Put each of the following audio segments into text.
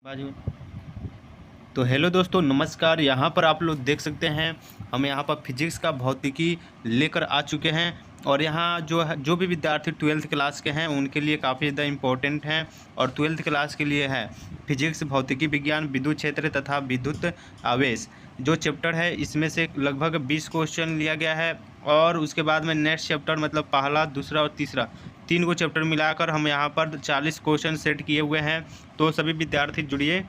बाजू। तो हेलो दोस्तों, नमस्कार। यहाँ पर आप लोग देख सकते हैं हम यहाँ पर फिजिक्स का भौतिकी लेकर आ चुके हैं। और यहाँ जो भी विद्यार्थी 12th क्लास के हैं उनके लिए काफ़ी ज़्यादा इम्पोर्टेंट हैं। और 12th क्लास के लिए है फिजिक्स, भौतिकी विज्ञान, विद्युत क्षेत्र तथा विद्युत आवेश। जो चैप्टर है इसमें से लगभग 20 क्वेश्चन लिया गया है। और उसके बाद में नेक्स्ट चैप्टर मतलब पहला, दूसरा और तीसरा, 3 को चैप्टर मिलाकर हम यहाँ पर 40 क्वेश्चन सेट किए हुए हैं। तो सभी विद्यार्थी जुड़िए,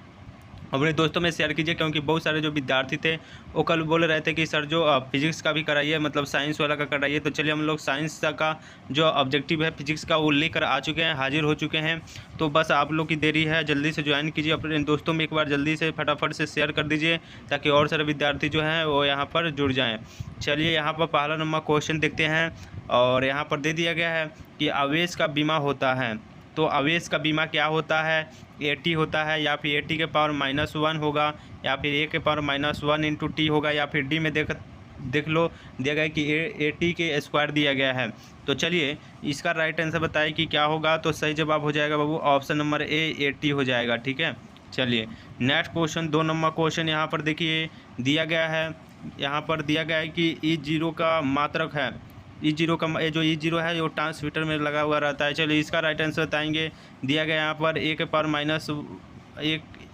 अपने दोस्तों में शेयर कीजिए, क्योंकि बहुत सारे जो विद्यार्थी थे वो कल बोल रहे थे कि सर जो फिजिक्स का भी कराइए, मतलब साइंस वाला का कराइए। तो चलिए हम लोग साइंस का जो ऑब्जेक्टिव है फिजिक्स का वो लेकर आ चुके हैं, हाजिर हो चुके हैं। तो बस आप लोग की देरी है, जल्दी से ज्वाइन कीजिए, अपने दोस्तों में एक बार जल्दी से फटाफट से शेयर कर दीजिए ताकि और सारे विद्यार्थी जो हैं वो यहाँ पर जुड़ जाएँ। चलिए यहाँ पर पहला नंबर क्वेश्चन देखते हैं। और यहाँ पर दे दिया गया है कि आवेश का बीमा होता है। तो आवेश का बीमा क्या होता है? AT होता है, या फिर AT के पावर -1 होगा, या फिर A के पावर -1 इंटू टी होगा, या फिर डी में देख लो दिया गया है कि AT के स्क्वायर दिया गया है। तो चलिए इसका राइट आंसर बताइए कि क्या होगा। तो सही जवाब हो जाएगा बाबू ऑप्शन नंबर A, AT हो जाएगा। ठीक है, चलिए नेक्स्ट क्वेश्चन, 2 नंबर क्वेश्चन यहाँ पर देखिए दिया गया है। यहाँ पर दिया गया है कि E0 का मात्रक है। E0 का जो E0 है वो ट्रांसमीटर में लगा हुआ रहता है। चलिए इसका राइट आंसर बताएंगे। दिया गया यहाँ पर A के पावर -1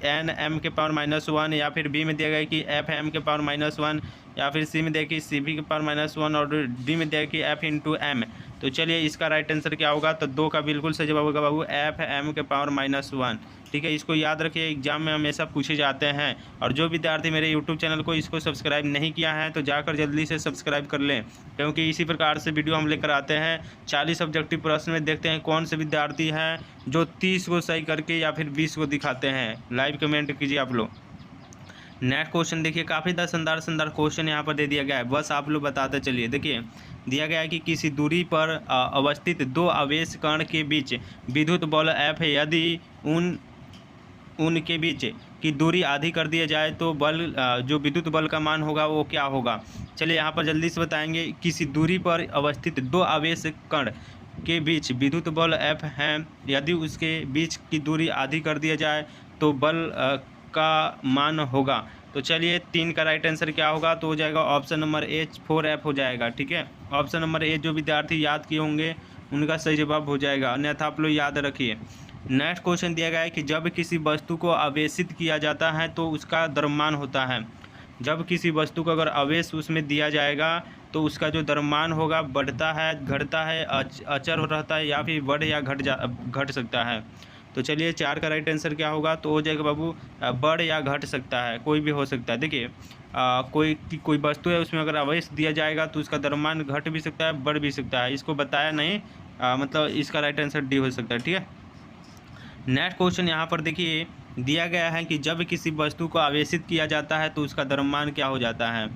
N M के पावर -1, या फिर B में दिया गया कि F M के पावर -1, या फिर C में दिया कि CV के पावर -1, और D में दिया कि F इंटू M। तो चलिए इसका राइट आंसर क्या होगा। तो 2 का बिल्कुल सही जवाब होगा बाबू F M के पावर -1। ठीक है, इसको याद रखिए, एग्जाम में हमेशा पूछे जाते हैं। और जो विद्यार्थी मेरे यूट्यूब चैनल को इसको सब्सक्राइब नहीं किया है तो जाकर जल्दी से सब्सक्राइब कर लें, क्योंकि इसी प्रकार से वीडियो हम लेकर आते हैं। 40 ऑब्जेक्टिव प्रश्न में देखते हैं कौन से विद्यार्थी हैं जो 30 को सही करके या फिर 20 को दिखाते हैं। लाइव कमेंट कीजिए आप लोग। नेक्स्ट क्वेश्चन देखिए, काफ़ी शानदार क्वेश्चन यहाँ पर दे दिया गया है, बस आप लोग बताते चलिए। देखिए दिया गया है कि किसी दूरी पर अवस्थित 2 आवेश कण के बीच विद्युत बल F है। यदि उनके बीच की दूरी आधी कर दिया जाए तो बल जो विद्युत बल का मान होगा वो क्या होगा। चलिए यहाँ पर जल्दी से बताएंगे। किसी दूरी पर अवस्थित 2 आवेश कण के बीच विद्युत बल F है। यदि उसके बीच की दूरी आधी कर दिया जाए तो बल का मान होगा। तो चलिए 3 का राइट आंसर क्या होगा। तो हो जाएगा ऑप्शन नंबर A 4F हो जाएगा। ठीक है, ऑप्शन नंबर A जो विद्यार्थी याद किए होंगे उनका सही जवाब हो जाएगा, अन्यथा आप लोग याद रखिए। नेक्स्ट क्वेश्चन दिया गया है कि जब किसी वस्तु को आवेशित किया जाता है तो उसका द्रव्यमान होता है। जब किसी वस्तु को अगर आवेश उसमें दिया जाएगा तो उसका जो द्रव्यमान होगा बढ़ता है, घटता है, अचर रहता है, या फिर बढ़ या घट सकता है। तो चलिए 4 का राइट आंसर क्या होगा। तो हो जाएगा बाबू बढ़ या घट सकता है, कोई भी हो सकता है। देखिए कोई वस्तु है उसमें अगर आवेश दिया जाएगा तो उसका द्रव्यमान घट भी सकता है, बढ़ भी सकता है। इसको बताया नहीं, मतलब इसका राइट आंसर डी हो सकता है। ठीक है, नेक्स्ट क्वेश्चन यहाँ पर देखिए दिया गया है कि जब किसी वस्तु को आवेशित किया जाता है तो उसका द्रव्यमान क्या हो जाता है।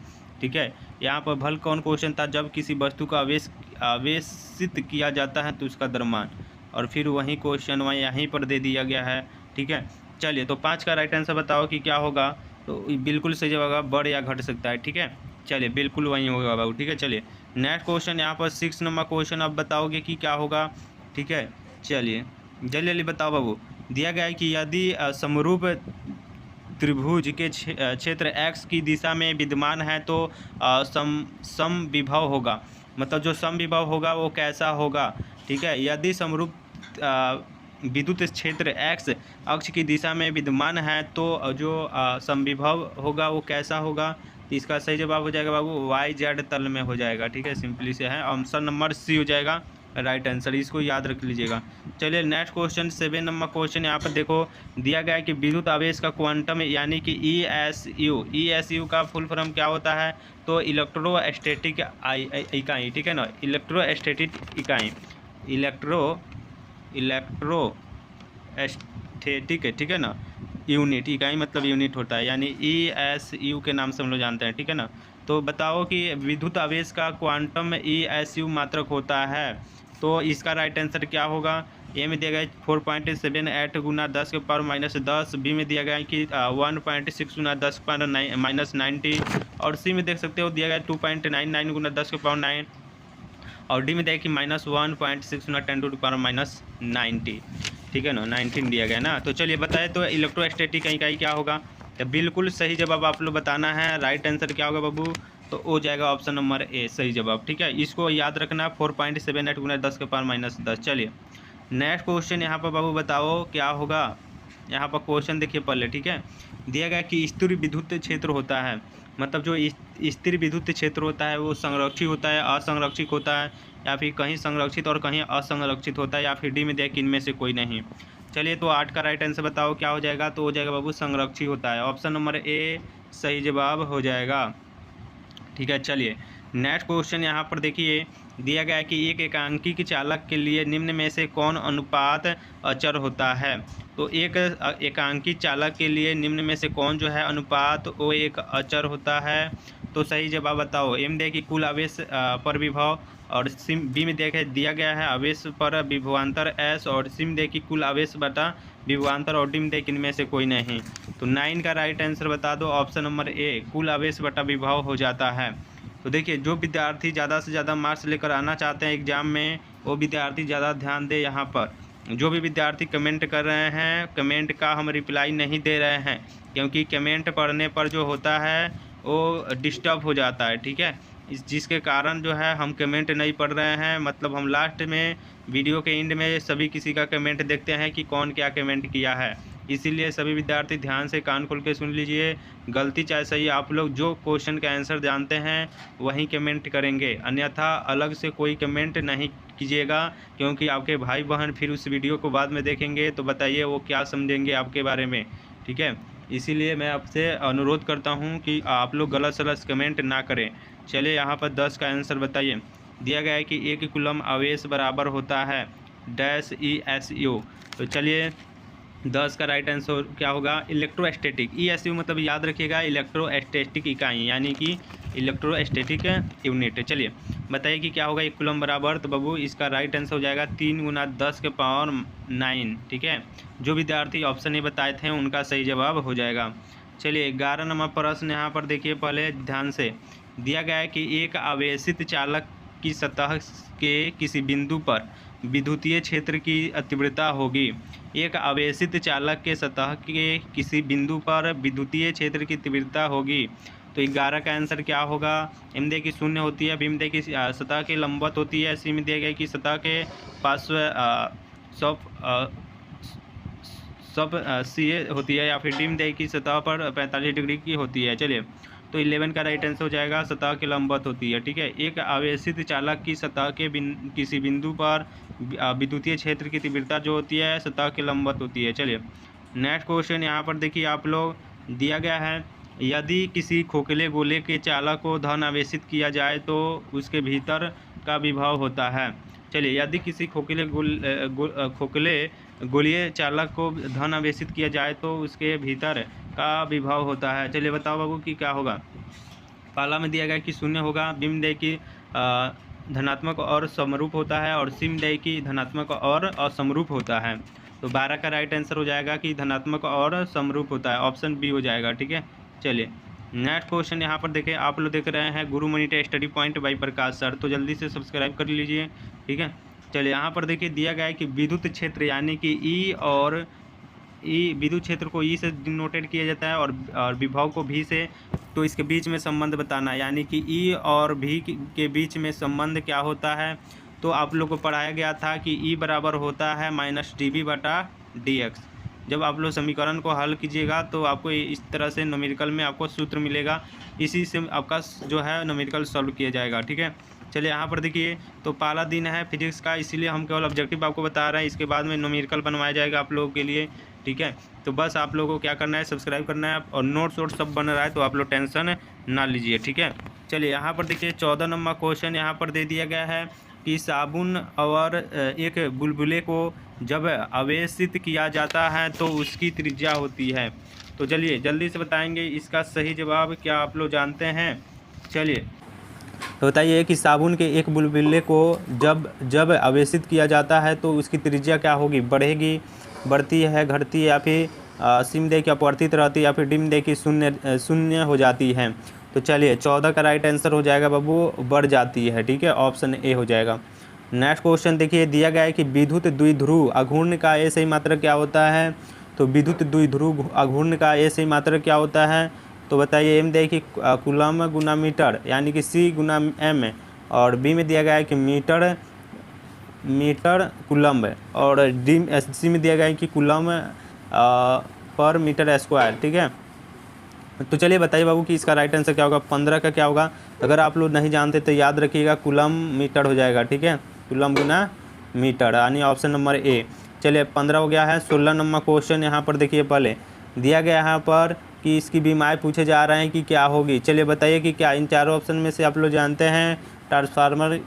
ठीक है, यहाँ पर भल कौन क्वेश्चन था, जब किसी वस्तु को आवेशित किया जाता है तो उसका द्रव्यमान, और फिर वही क्वेश्चन वहाँ यहीं पर दे दिया गया है। ठीक है, चलिए तो 5 का राइट आंसर बताओ कि क्या होगा। तो बिल्कुल सही जवाब होगा बढ़ या घट सकता है। ठीक है, चलिए बिल्कुल वही होगा बाबू। ठीक है, चलिए नेक्स्ट क्वेश्चन यहाँ पर 6 नंबर क्वेश्चन, आप बताओगे कि क्या होगा। ठीक है, चलिए जल्दी जल्दी बताओ बाबू। दिया गया है कि यदि समरूप त्रिभुज के क्षेत्र x की दिशा में विद्यमान है तो समविभव होगा। मतलब जो समविभव होगा वो कैसा होगा। ठीक है, यदि समरूप विद्युत क्षेत्र x अक्ष की दिशा में विद्यमान है तो जो समविभव होगा वो कैसा होगा। तो इसका सही जवाब हो जाएगा बाबू YZ तल में हो जाएगा। ठीक है, सिंपली से है, ऑप्शन नंबर C हो जाएगा राइट आंसर, इसको याद रख लीजिएगा। चलिए नेक्स्ट क्वेश्चन 7 नंबर क्वेश्चन यहाँ पर देखो दिया गया है कि विद्युत आवेश का क्वांटम यानी कि ESU का फुल फॉर्म क्या होता है। तो इलेक्ट्रोस्टैटिक इकाई। ठीक है ना, इलेक्ट्रोस्टैटिक इकाई, इलेक्ट्रोस्टैटिक है। ठीक है ना, यूनिट, इकाई मतलब यूनिट होता है, यानी ESU के नाम से हम लोग जानते हैं। ठीक है ना, तो बताओ कि विद्युत आवेश का क्वांटम ESU मात्रक होता है। तो इसका राइट आंसर क्या होगा। ए में दिया गया है 4.78 गुना 10 के पावर -10, बी में दिया गया है कि 1.6 गुना 10 के पावर -90, और सी में देख सकते हो दिया गया है 2.99 गुना 10 के पावर 9, और डी में दिया है कि -1.6 गुना 10 टू द पावर -90। ठीक है ना, 19 दिया गया ना। तो चलिए बताए तो इलेक्ट्रोस्टैटिक इकाई क्या होगा। तो बिल्कुल सही जवाब आप लोग बताना है। राइट आंसर क्या होगा बाबू, तो हो जाएगा ऑप्शन नंबर ए सही जवाब। ठीक है, इसको याद रखना 4.78 गुना 10⁻−10। चलिए नेक्स्ट क्वेश्चन यहाँ पर बाबू बताओ क्या होगा। यहाँ पर क्वेश्चन देखिए पहले, ठीक है। दिया गया कि स्थिर विद्युत क्षेत्र होता है, मतलब जो स्थिर विद्युत क्षेत्र होता है वो संरक्षित होता है, असंरक्षित होता है, या फिर कहीं संरक्षित और कहीं असंरक्षित होता है, या फिर डी में दिया कि इनमें से कोई नहीं। चलिए तो 8 का राइट आंसर बताओ क्या हो जाएगा, तो हो जाएगा बाबू संरक्षित होता है। ऑप्शन नंबर ए सही जवाब हो जाएगा। ठीक है, चलिए नेक्स्ट क्वेश्चन यहाँ पर देखिए। दिया गया है कि एक एकांकी के चालक के लिए निम्न में से कौन अनुपात अचर होता है। तो एक एकांकी चालक के लिए निम्न में से कौन जो है अनुपात वो एक अचर होता है। तो सही जवाब बताओ। एम दे कि कुल आवेश पर विभव, और सिम बी में दिया गया है आवेश पर विभवांतर एस, और सिम दे कि कुल आवेश बटा विभवांतर, और डिम दे कि इनमें से कोई नहीं। तो 9 का राइट आंसर बता दो। ऑप्शन नंबर ए कुल आवेश बटा विभव हो जाता है। तो देखिए जो विद्यार्थी ज़्यादा से ज़्यादा मार्क्स लेकर आना चाहते हैं एग्जाम में, वो विद्यार्थी ज़्यादा ध्यान दे। यहाँ पर जो भी विद्यार्थी कमेंट कर रहे हैं, कमेंट का हम रिप्लाई नहीं दे रहे हैं, क्योंकि कमेंट पढ़ने पर जो होता है वो डिस्टर्ब हो जाता है। ठीक है, जिसके कारण जो है हम कमेंट नहीं पढ़ रहे हैं। मतलब हम लास्ट में वीडियो के एंड में सभी किसी का कमेंट देखते हैं कि कौन क्या कमेंट किया है। इसीलिए सभी विद्यार्थी ध्यान से कान खोल के सुन लीजिए। गलती चाहे सही, आप लोग जो क्वेश्चन का आंसर जानते हैं वहीं कमेंट करेंगे, अन्यथा अलग से कोई कमेंट नहीं कीजिएगा, क्योंकि आपके भाई बहन फिर उस वीडियो को बाद में देखेंगे तो बताइए वो क्या समझेंगे आपके बारे में। ठीक है, इसीलिए मैं आपसे अनुरोध करता हूं कि आप लोग गलत सलत कमेंट ना करें। चलिए यहाँ पर 10 का आंसर बताइए। दिया गया है कि 1 कूलम आवेश बराबर होता है डैश ESU। तो चलिए 10 का राइट आंसर क्या होगा, इलेक्ट्रोस्टैटिक। ESU मतलब याद रखिएगा इलेक्ट्रोस्टैटिक इकाई, यानी कि इलेक्ट्रोस्टैटिक यूनिट। चलिए बताइए कि क्या होगा 1 कूलम बराबर। तो बाबू इसका राइट आंसर हो जाएगा 3 गुना 10⁻9। ठीक है, जो विद्यार्थी ऑप्शन ए बताए थे उनका सही जवाब हो जाएगा। चलिए 11 नंबर प्रश्न यहाँ पर देखिए पहले ध्यान से। दिया गया है कि एक आवेशित चालक की सतह के किसी बिंदु पर विद्युतीय क्षेत्र की तीव्रता होगी। एक आवेशित चालक के सतह के किसी बिंदु पर विद्युतीय क्षेत्र की तीव्रता होगी। तो 11 का आंसर क्या होगा। एम दे की 0 होती है, बीम दे की सतह के लंबवत होती है, सी में दिया गया कि सतह के पार्श्व सब सी होती है, या फिर डी में दे की सतह पर 45 डिग्री की होती है। चलिए तो 11 का राइट आंसर हो जाएगा सतह के लंबवत होती है। ठीक है, एक आवेशित चालक की सतह के किसी बिंदु पर विद्युतीय क्षेत्र की तीव्रता जो होती है सतह के लंबवत होती है। चलिए नेक्स्ट क्वेश्चन यहाँ पर देखिए आप लोग। दिया गया है यदि किसी खोखले गोले के चालक को धन आवेशित किया जाए तो उसके भीतर का विभव होता है। चलिए यदि किसी खोखले गोलीय चालक को धन आवेशित किया जाए तो उसके भीतर का विभव होता है। चलिए बताओ बाबू कि क्या होगा। पहला में दिया गया कि 0 होगा, बिम दे की धनात्मक और समरूप होता है, और सिम दे की धनात्मक और असमरूप होता है। तो 12 का राइट आंसर हो जाएगा कि धनात्मक और समरूप होता है। ऑप्शन बी हो जाएगा। ठीक है, चलिए नेक्स्ट क्वेश्चन यहाँ पर देखें। आप लोग देख रहे हैं गुरु monitor study point by Prakash sir, तो जल्दी से सब्सक्राइब कर लीजिए। ठीक है, चलिए यहाँ पर देखिए दिया गया है कि विद्युत क्षेत्र यानी कि ई और ई, विद्युत क्षेत्र को ई से डिनोटेड किया जाता है और विभव को भी से। तो इसके बीच में संबंध बताना, यानी कि ई और भी के बीच में संबंध क्या होता है। तो आप लोग को पढ़ाया गया था कि ई बराबर होता है -dB/dx। जब आप लोग समीकरण को हल कीजिएगा तो आपको इस तरह से न्यूमेरिकल में आपको सूत्र मिलेगा, इसी से आपका जो है न्यूमेरिकल सॉल्व किया जाएगा। ठीक है, चलिए यहाँ पर देखिए तो पहला दिन है फिजिक्स का, इसीलिए हम केवल ऑब्जेक्टिव आपको बता रहे हैं। इसके बाद में न्यूमेरिकल बनवाया जाएगा आप लोगों के लिए। ठीक है, तो बस आप लोगों को क्या करना है, सब्सक्राइब करना है, और नोट्स वोट्स सब बन रहा है तो आप लोग टेंशन ना लीजिए। ठीक है, चलिए यहाँ पर देखिए 14 नंबर क्वेश्चन यहाँ पर दे दिया गया है कि साबुन और एक बुलबुले को जब आवेशित किया जाता है तो उसकी त्रिज्या होती है। तो चलिए जल्दी से बताएंगे इसका सही जवाब क्या आप लोग जानते हैं। चलिए तो बताइए कि साबुन के एक बुलबुले को जब आवेशित किया जाता है तो उसकी त्रिज्या क्या होगी, बढ़ेगी, बढ़ती है, घटती है, या फिर सिम दे की अपवर्तित रहती है, या फिर डिम दे की शून्य हो जाती है। तो चलिए 14 का राइट आंसर हो जाएगा बाबू, बढ़ जाती है। ठीक है, ऑप्शन ए हो जाएगा। नेक्स्ट क्वेश्चन देखिए, दिया गया है कि विद्युत द्विध्रुव अघूर्ण का ए सही मात्रक क्या होता है। तो विद्युत द्विध्रुव अघूर्ण का ए सही मात्रक क्या होता है, तो बताइए। एम दिया कि कूलम गुना मीटर यानी कि सी गुना एम, और बी में दिया गया है कि मीटर कूलम्ब, और डी सी में दिया गया है कि कूलम पर मीटर स्क्वायर। ठीक है, तो चलिए बताइए बाबू कि इसका राइट आंसर क्या होगा। 15 का क्या होगा, अगर आप लोग नहीं जानते तो याद रखिएगा, कूलम मीटर हो जाएगा। ठीक है, कूलम गुना मीटर यानी ऑप्शन नंबर ए। चलिए 15 हो गया है। 16 नंबर क्वेश्चन यहाँ पर देखिए, पहले दिया गया यहाँ पर कि इसकी बीमाएँ पूछे जा रहे हैं कि क्या होगी। चलिए बताइए कि क्या इन चारों ऑप्शन में से आप लोग जानते हैं ट्रांसफार्मर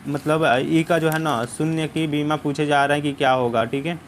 मतलब ई का जो है ना शून्य की बीमा पूछे जा रहे हैं कि क्या होगा। ठीक है,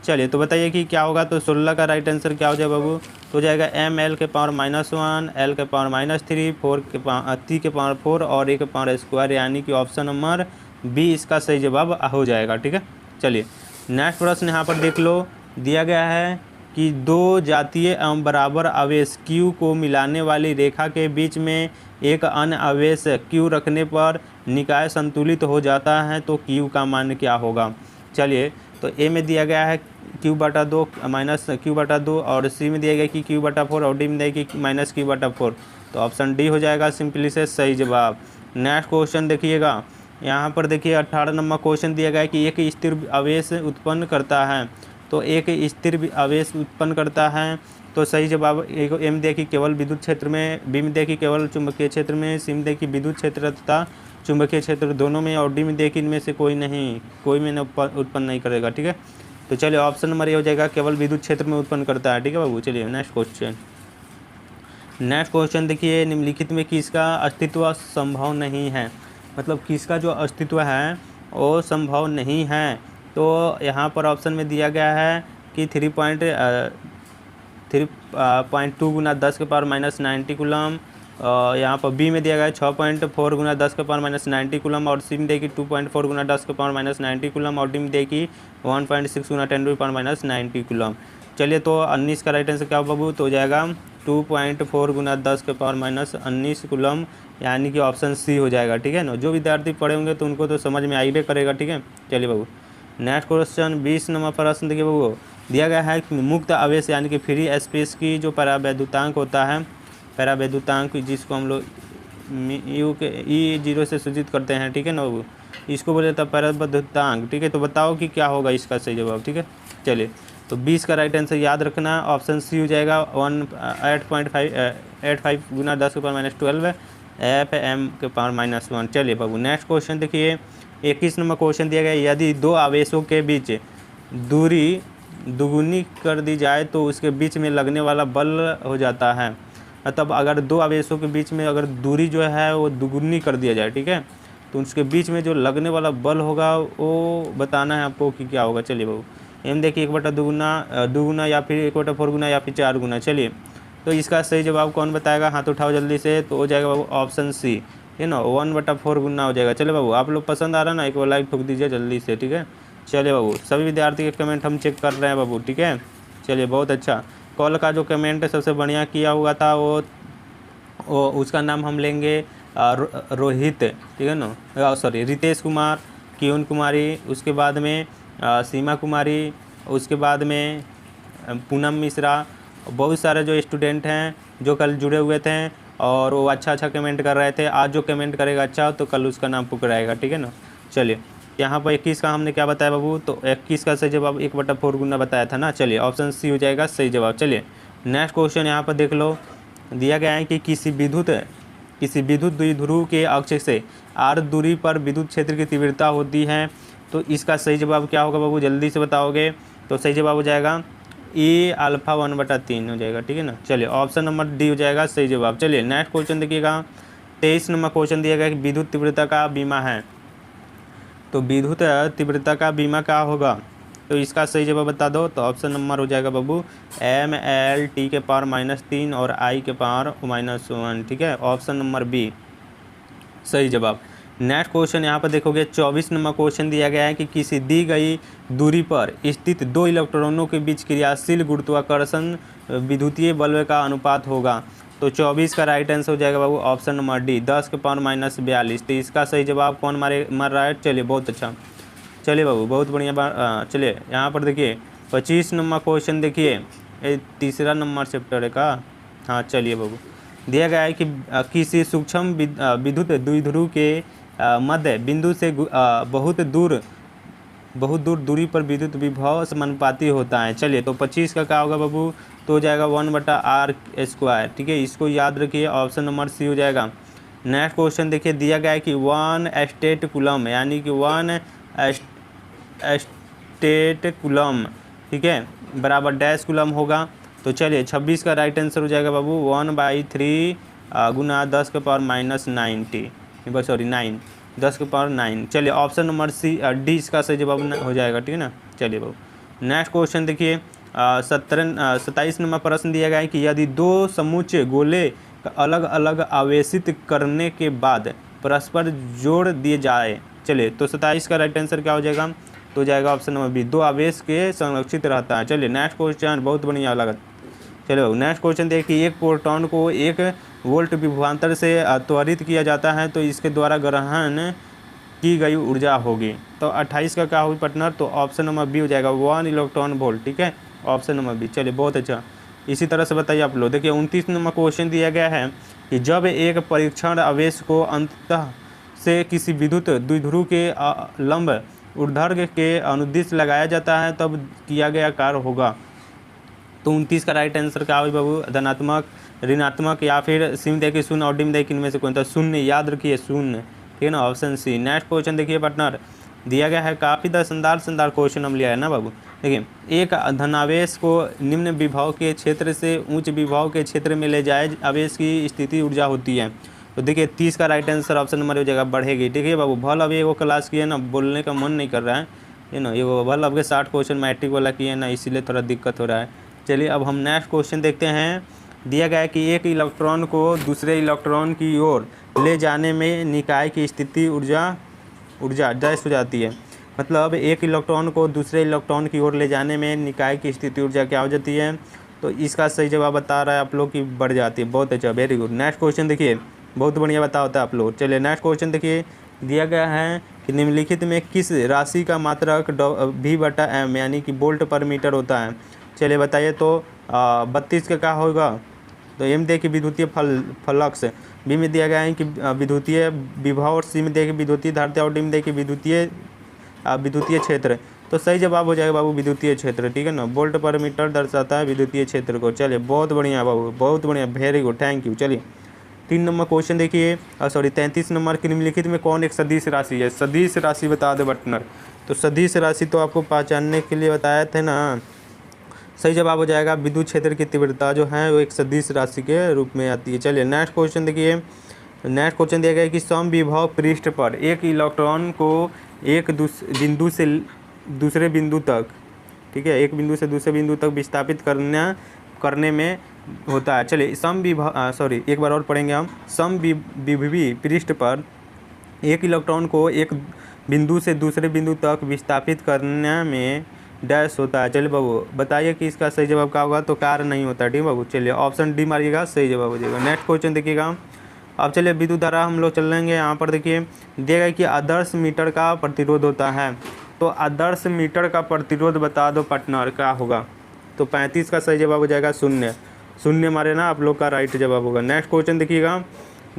चलिए तो बताइए कि क्या होगा। तो 16 का राइट आंसर क्या हो जाएगा बाबू, तो हो जाएगा एम एल के पावर -1, एल के पावर -3, 4 के पावर 3 के पावर 4 और ए के पावर स्क्वायर, यानी कि ऑप्शन नंबर बी इसका सही जवाब हो जाएगा। ठीक है, चलिए नेक्स्ट प्रश्न यहाँ पर देख लो। दिया गया है कि दो जातीय एवं बराबर आवेश Q को मिलाने वाली रेखा के बीच में एक अन्य आवेश Q रखने पर निकाय संतुलित हो जाता है, तो Q का मान क्या होगा। चलिए तो ए में दिया गया है Q/2 -Q/2, और सी में दिया गया कि Q/4, और डी में दिया कि -Q/4, तो ऑप्शन डी हो जाएगा सिंपली से सही जवाब। नेक्स्ट क्वेश्चन देखिएगा, यहाँ पर देखिए 18 नंबर क्वेश्चन दिया गया है कि एक स्थिर आवेश उत्पन्न करता है। तो एक स्थिर आवेश उत्पन्न करता है, तो सही जवाब एम दिया कि केवल विद्युत क्षेत्र में, बी में दिया कि केवल चुंबकीय क्षेत्र में, सी में दिया कि विद्युत क्षेत्र तथा चुंबकीय क्षेत्र दोनों में, और डी में दिया कि इनमें से कोई में उत्पन्न नहीं करेगा। ठीक है, तो चलिए ऑप्शन नंबर ए हो जाएगा, केवल विद्युत क्षेत्र में उत्पन्न करता है। ठीक है बाबू, चलिए नेक्स्ट क्वेश्चन देखिए, निम्नलिखित में किसका अस्तित्व संभव नहीं है, मतलब किसका जो अस्तित्व है वो संभव नहीं है। तो यहाँ पर ऑप्शन में दिया गया है कि 3.2 गुना 10 के पावर -90 कूलम, यहाँ पर बी में दिया गया है 6.4 गुना 10 के पावर -90 कूलम, और सी में दिया कि 2.4 गुना 10 के पावर -90 कूलम, और डी में दिया कि 1.6 गुना 10 के पावर -90 कूलम। चलिए तो 19 का राइट आंसर क्या होगा बाबू, तो हो जाएगा 2.4 गुना 10 के पावर -19 कूलम, यानी कि ऑप्शन सी हो जाएगा। ठीक है ना, जो विद्यार्थी पढ़े होंगे तो उनको तो समझ में आइबे करेगा। ठीक है, चलिए बाबू नेक्स्ट क्वेश्चन 20 नंबर प्रश्न देखिए बाबू, दिया गया है कि मुक्त आवेश यानी कि फ्री स्पेस की जो परावैद्युतांक होता है, परावैद्युतांक जिसको हम लोग यू के E0 से सूचित करते हैं। ठीक है ना बाबू, इसको बोले जाता है परावैद्युतांक। ठीक है, तो बताओ कि क्या होगा इसका सही जवाब। ठीक है, चलिए तो 20 का राइट आंसर याद रखना, ऑप्शन सी हो जाएगा 8.85 गुना 10 के पावर -12 FM के पावर -1। चलिए बाबू नेक्स्ट क्वेश्चन देखिए, 21 नंबर क्वेश्चन दिया गया, यदि दो आवेशों के बीच दूरी दुगुनी कर दी जाए तो उसके बीच में लगने वाला बल हो जाता है। मतलब अगर दो आवेशों के बीच में अगर दूरी जो है वो दुगुनी कर दिया जाए, ठीक है, तो उसके बीच में जो लगने वाला बल होगा वो बताना है आपको कि क्या होगा। चलिए बाबू एम देखिए 1/2 गुना या फिर 1/4 गुना या फिर 4 गुना। चलिए तो इसका सही जवाब कौन बताएगा, हाथ उठाओ जल्दी से। तो हो जाएगा बाबू ऑप्शन सी, है ना, 1/4 गुना हो जाएगा। चलिए बाबू आप लोग पसंद आ रहा है ना, एक बार लाइक ठोक दीजिए जल्दी से। ठीक है, चलिए बाबू सभी विद्यार्थी के कमेंट हम चेक कर रहे हैं बाबू। ठीक है, चलिए बहुत अच्छा। कॉल का जो कमेंट सबसे बढ़िया किया हुआ था वो उसका नाम हम लेंगे रोहित। ठीक है ना, सॉरी रितेश कुमार, किरण कुमारी, उसके बाद में सीमा कुमारी, उसके बाद में पूनम मिश्रा, बहुत सारे जो स्टूडेंट हैं जो कल जुड़े हुए थे और वो अच्छा कमेंट कर रहे थे। आज जो कमेंट करेगा अच्छा तो कल उसका नाम पुकारेगा। ठीक है ना, चलिए यहाँ पर 21 का हमने क्या बताया बाबू, तो 21 का सही जवाब 1/4 गुना बताया था ना। चलिए ऑप्शन सी हो जाएगा सही जवाब। चलिए नेक्स्ट क्वेश्चन यहाँ पर देख लो, दिया गया है कि किसी विद्युत द्विध्रुव के अक्ष से r दूरी पर विद्युत क्षेत्र की तीव्रता होती है, तो इसका सही जवाब क्या होगा बाबू, जल्दी से बताओगे। तो सही जवाब हो जाएगा E α 1/3 हो जाएगा। ठीक है ना, चलिए ऑप्शन नंबर डी हो जाएगा सही जवाब। चलिए नेक्स्ट क्वेश्चन देखिएगा, 23 नंबर क्वेश्चन दिया गया कि विद्युत तीव्रता का बीमा है, तो विद्युत तीव्रता का बीमा क्या होगा, तो इसका सही जवाब बता दो। तो ऑप्शन नंबर हो जाएगा बाबू ML T के पावर -3 और I के पावर -1। ठीक है, ऑप्शन नंबर बी सही जवाब। नेक्स्ट क्वेश्चन यहाँ पर देखोगे 24 नंबर क्वेश्चन दिया गया है कि किसी दी गई दूरी पर स्थित दो इलेक्ट्रॉनों के बीच क्रियाशील गुरुत्वाकर्षण विद्युतीय बल का अनुपात होगा। तो 24 का राइट आंसर हो जाएगा बाबू ऑप्शन नंबर डी, 10 के पावर -42। तो इसका सही जवाब कौन मर रहा है? चलिए बहुत अच्छा, चलिए बाबू बहुत बढ़िया बात। चलिए यहाँ पर देखिए 25 नंबर क्वेश्चन देखिए, ये तीसरा नंबर चैप्टर है का। हाँ चलिए बाबू, दिया गया है कि किसी सूक्ष्म विद्युत द्विध्रुव के मध्य बिंदु से बहुत दूर दूरी पर विद्युत विभव समानुपाती होता है। चलिए तो 25 का क्या होगा बाबू? तो हो जाएगा 1/r²। ठीक है, इसको याद रखिए, ऑप्शन नंबर सी हो जाएगा। नेक्स्ट क्वेश्चन देखिए, दिया गया है कि 1 स्टेट कूलम, यानी कि 1 स्टेट कूलम, ठीक है, बराबर डैश कूलम होगा। तो चलिए 26 का राइट आंसर हो जाएगा बाबू 1/3 गुना 10 के पावर -90, सॉरी 9, 10 के पावर 9। चलिए ऑप्शन नंबर सी डी इसका सही जवाब हो जाएगा। ठीक है ना। चलिए बाबू नेक्स्ट क्वेश्चन देखिए, 27 नंबर प्रश्न दिया गया है कि यदि दो समूचे गोले अलग अलग आवेशित करने के बाद परस्पर जोड़ दिए जाए। चलिए तो 27 का राइट आंसर क्या हो जाएगा? तो जाएगा ऑप्शन नंबर बी, 2 आवेश के संरक्षित रहता है। चलिए नेक्स्ट क्वेश्चन बहुत बढ़िया लगा। चलो नेक्स्ट क्वेश्चन देखिए, एक प्रोटॉन को 1 वोल्ट विभवांतर से त्वरित किया जाता है तो इसके द्वारा ग्रहण की गई ऊर्जा होगी। तो 28 का क्या होगी पार्टनर? तो ऑप्शन नंबर बी हो जाएगा 1 इलेक्ट्रॉन वोल्ट। ठीक है, ऑप्शन नंबर बी। चलिए बहुत अच्छा, इसी तरह से बताइए आप लोग। देखिए 29 नंबर क्वेश्चन दिया गया है कि जब एक परीक्षण आवेश को अंततः से किसी विद्युत द्विध्रुव के लंब ऊर्ध्वाधर के अनुदिश लगाया जाता है तब किया गया कार्य होगा। तो 29 का राइट आंसर क्या होगा बाबू? धनात्मक, ऋणात्मक या फिर सीमित है कि शून्य और डिम देखिए इनमें से कौन सा? शून्य, याद रखिए शून्य। ठीक है ना, ऑप्शन सी। नेक्स्ट क्वेश्चन देखिए पार्टनर, दिया गया है काफ़ी शानदार क्वेश्चन हम लिया है ना बाबू। देखिए एक धनावेश को निम्न विभव के क्षेत्र से उच्च विभव के क्षेत्र में ले जाए आवेश की स्थिति ऊर्जा होती है। तो देखिए 30 का राइट आंसर ऑप्शन नंबर हो जाएगा बढ़ेगी। ठीक है बाबू, भल अभी वो क्लास किए ना, बोलने का मन नहीं कर रहा है ना, ये वो भल अब के 60 क्वेश्चन मैट्रिक वाला किए ना, इसीलिए थोड़ा दिक्कत हो रहा है। चलिए अब हम नेक्स्ट क्वेश्चन देखते हैं। दिया गया है कि एक इलेक्ट्रॉन को दूसरे इलेक्ट्रॉन की ओर ले जाने में निकाय की स्थिति ऊर्जा डैश हो जाती है। मतलब एक इलेक्ट्रॉन को दूसरे इलेक्ट्रॉन की ओर ले जाने में निकाय की स्थिति ऊर्जा क्या हो जाती है? तो इसका सही जवाब बता रहा है आप लोग की बढ़ जाती है। बहुत अच्छा, वेरी गुड। नेक्स्ट क्वेश्चन देखिए, बहुत बढ़िया बता होता है आप लोग। चलिए नेक्स्ट क्वेश्चन देखिए, दिया गया है कि निम्नलिखित में किस राशि का मात्रक V/m यानी कि वोल्ट पर मीटर होता है। चलिए बताइए। तो 32 का क्या होगा? तो एम दे कि विद्युतीय फ्लक्स, बी में दिया गया है कि विद्युतीय विभव, और सी में दे कि विद्युतीय धारिता, और डी में दे कि विद्युतीय क्षेत्र। तो सही जवाब हो जाएगा बाबू विद्युतीय क्षेत्र। ठीक है ना, वोल्ट पर मीटर दर्शाता है विद्युतीय क्षेत्र को। चलिए बहुत बढ़िया बाबू, बहुत बढ़िया, वेरी गुड, थैंक यू। चलिए 3 नंबर क्वेश्चन देखिए, 33 नंबर के निम्नलिखित में कौन एक सदिश राशि है? सदिश राशि बता दे पार्टनर। तो सदिश राशि तो आपको पहचानने के लिए बताया थे ना, सही जवाब हो जाएगा विद्युत क्षेत्र की तीव्रता जो है वो एक सदिश राशि के रूप में आती है। चलिए नेक्स्ट क्वेश्चन देखिए, नेक्स्ट क्वेश्चन दिया गया है कि समविभव पृष्ठ पर एक इलेक्ट्रॉन को एक बिंदु से दूसरे बिंदु तक, ठीक है, एक बिंदु से दूसरे बिंदु तक विस्थापित करने में होता है। चलिए एक बार और पढ़ेंगे हम। समविभवी पृष्ठ पर एक इलेक्ट्रॉन को एक बिंदु से दूसरे बिंदु तक विस्थापित करने में डैश होता है। चलिए बाबू बताइए कि इसका सही जवाब क्या होगा? तो कार्य नहीं होता। ठीक है बाबू, चलिए ऑप्शन डी मारिएगा, सही जवाब हो जाएगा। नेक्स्ट क्वेश्चन देखिएगा। अब चलिए विद्युत धारा हम लोग चल लेंगे। यहाँ पर देखिए दिया गया कि आदर्श मीटर का प्रतिरोध होता है। तो आदर्श मीटर का प्रतिरोध बता दो पार्टनर, क्या होगा? तो 35 का सही जवाब हो जाएगा शून्य। शून्य मारे ना आप लोग का राइट जवाब होगा। नेक्स्ट क्वेश्चन देखिएगा,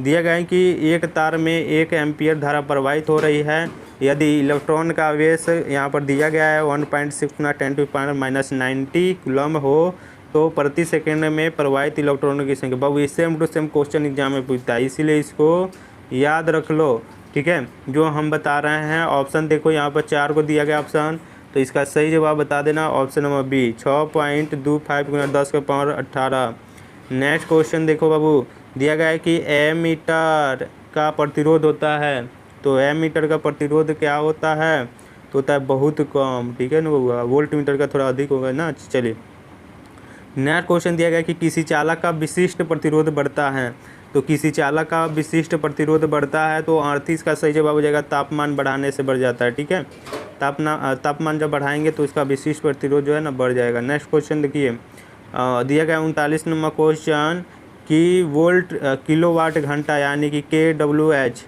दिया गया है कि एक तार में 1 एम्पियर धारा प्रवाहित हो रही है। यदि इलेक्ट्रॉन का आवेश यहाँ पर दिया गया है 1.6 × 10⁻90 कूलम हो तो प्रति सेकंड में प्रवाहित इलेक्ट्रॉनों की संख्या। बाबू same to same question exam में पूछता है, इसीलिए इसको याद रख लो। ठीक है, जो हम बता रहे हैं ऑप्शन देखो, यहाँ पर 4 को दिया गया ऑप्शन, तो इसका सही जवाब बता देना option number B 6.25 × 10⁻18। Next question देखो बाबू, दिया गया है कि एमीटर का प्रतिरोध होता है। तो एमीटर का प्रतिरोध क्या होता है? तो होता है बहुत कम। ठीक है ना, वोल्ट मीटर का थोड़ा अधिक होगा ना। चलिए नेक्स्ट क्वेश्चन दिया गया कि किसी चालक का विशिष्ट प्रतिरोध बढ़ता है। तो किसी चालक का विशिष्ट प्रतिरोध बढ़ता है तो 38 का सही जवाब हो जाएगा तापमान बढ़ाने से बढ़ जाता है। ठीक है, तापमान जब बढ़ाएंगे तो इसका विशिष्ट प्रतिरोध जो है ना बढ़ जाएगा। नेक्स्ट क्वेश्चन देखिए, दिया गया 39 नंबर क्वेश्चन कि वोल्ट किलोवाट घंटा यानी कि KWH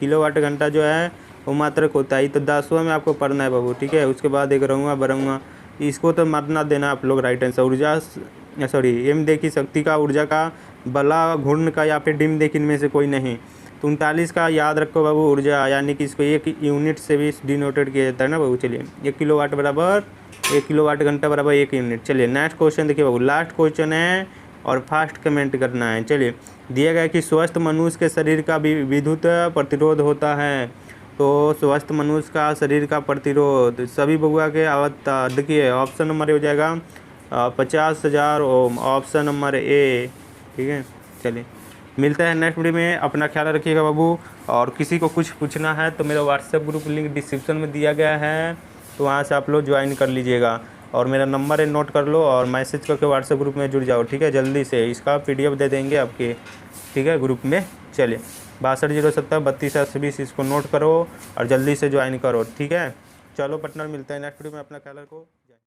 किलोवाट घंटा जो है वो मात्रक होता है। तो 10वां में आपको पढ़ना है बाबू, ठीक है। उसके बाद एक रहूँगा बरऊँगा, इसको तो मरना देना आप लोग राइट आंसर। ऊर्जा सॉरी एम देखी शक्ति का, ऊर्जा का, बला घूर्ण का या फिर डिम देखी, इनमें से कोई नहीं। तो 39 का याद रखो बाबू, ऊर्जा यानी कि इसको एक यूनिट से भी डिनोटेड किया जाता है ना बाबू। चलिए 1 किलोवाट बराबर 1 किलोवाट घंटा बराबर 1 यूनिट। चलिए नेक्स्ट क्वेश्चन देखिए बाबू, लास्ट क्वेश्चन है और फास्ट कमेंट करना है। चलिए दिया गया कि स्वस्थ मनुष्य के शरीर का विद्युत प्रतिरोध होता है। तो स्वस्थ मनुष्य का शरीर का प्रतिरोध सभी बबुआ के आवता देखिए ऑप्शन नंबर हो जाएगा 50,000 ओम, ऑप्शन नंबर ए, ठीक है। चलिए मिलते हैं नेक्स्ट वीडियो में, अपना ख्याल रखिएगा बाबू। और किसी को कुछ पूछना है तो मेरा व्हाट्सएप ग्रुप लिंक डिस्क्रिप्शन में दिया गया है, तो वहाँ से आप लोग ज्वाइन कर लीजिएगा। और मेरा नंबर है नोट कर लो और मैसेज करके व्हाट्सएप ग्रुप में जुड़ जाओ, ठीक है। जल्दी से इसका PDF दे देंगे आपके, ठीक है, ग्रुप में। चलिए 6207 32 इसको नोट करो और जल्दी से ज्वाइन करो, ठीक है। चलो पार्टनर मिलते हैं नेक्स्ट वीडियो में, अपना ख्याल रखो।